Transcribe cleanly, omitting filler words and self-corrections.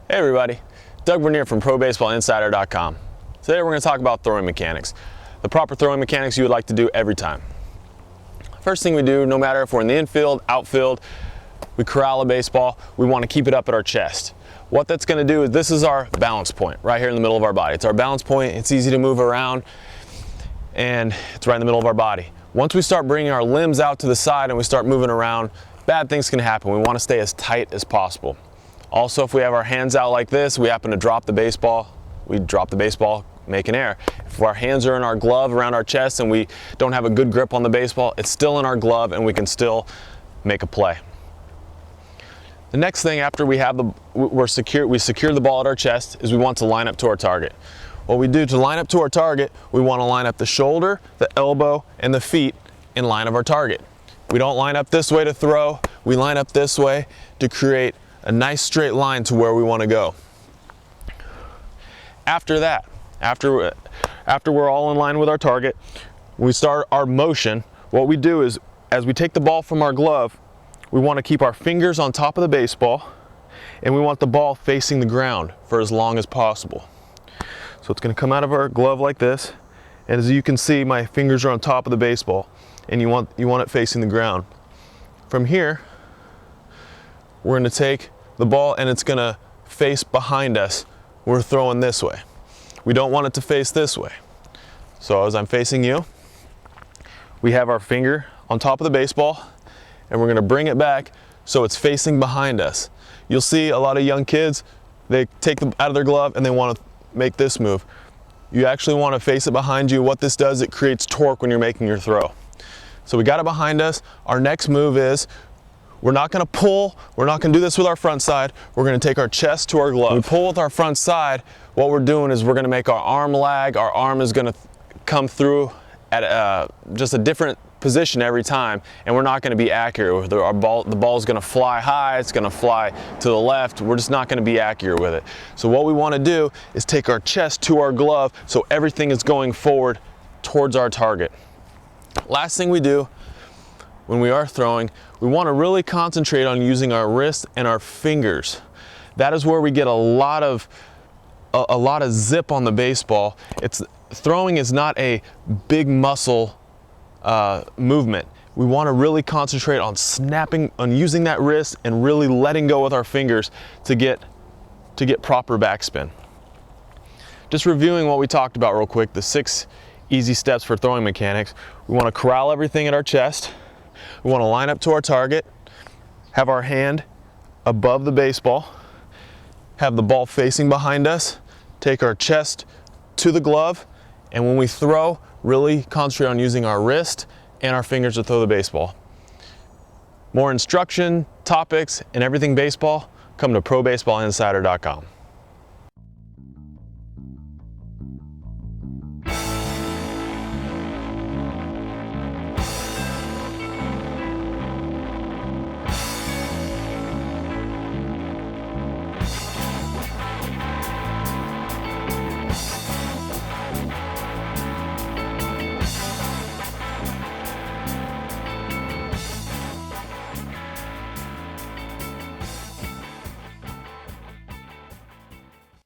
Hey everybody, Doug Bernier from ProBaseballInsider.com. Today we're going to talk about throwing mechanics, the proper throwing mechanics you would like to do every time. First thing we do, no matter if we're in the infield, outfield, we corral a baseball, we want to keep it up at our chest. What that's going to do is this is our balance point right here in the middle of our body. It's our balance point, it's easy to move around, and it's right in the middle of our body. Once we start bringing our limbs out to the side and we start moving around, bad things can happen. We want to stay as tight as possible. Also, if we have our hands out like this, we happen to drop the baseball, we drop the baseball, make an error. If our hands are in our glove around our chest and we don't have a good grip on the baseball, it's still in our glove and we can still make a play. The next thing after we have we secure the ball at our chest is we want to line up to our target. What we do to line up to our target, we want to line up the shoulder, the elbow, and the feet in line of our target. We don't line up this way to throw, we line up this way to create a nice straight line to where we want to go. After that, after we're all in line with our target, we start our motion. What we do is, as we take the ball from our glove, we want to keep our fingers on top of the baseball and we want the ball facing the ground for as long as possible. So it's going to come out of our glove like this, and as you can see, my fingers are on top of the baseball and you want it facing the ground. From here, we're going to take the ball and it's going to face behind us. We're throwing this way. We don't want it to face this way. So as I'm facing you, we have our finger on top of the baseball and we're going to bring it back so it's facing behind us. You'll see a lot of young kids, they take them out of their glove and they want to make this move. You actually want to face it behind you. What this does, it creates torque when you're making your throw. So we got it behind us. Our next move is, we're not going to pull, we're not going to do this with our front side, we're going to take our chest to our glove. When we pull with our front side, what we're doing is we're going to make our arm lag, our arm is going to come through at just a different position every time, and we're not going to be accurate with it. The ball is going to fly high, it's going to fly to the left, we're just not going to be accurate with it. So what we want to do is take our chest to our glove so everything is going forward towards our target. Last thing we do when we are throwing, we want to really concentrate on using our wrists and our fingers. That is where we get a lot of zip on the baseball. Throwing is not a big muscle movement. We want to really concentrate on snapping, on using that wrist and really letting go with our fingers to get proper backspin. Just reviewing what we talked about real quick, the 6 easy steps for throwing mechanics. We want to corral everything at our chest. We want to line up to our target, have our hand above the baseball, have the ball facing behind us, take our chest to the glove, and when we throw, really concentrate on using our wrist and our fingers to throw the baseball. More instruction, topics, and everything baseball, come to ProBaseballInsider.com.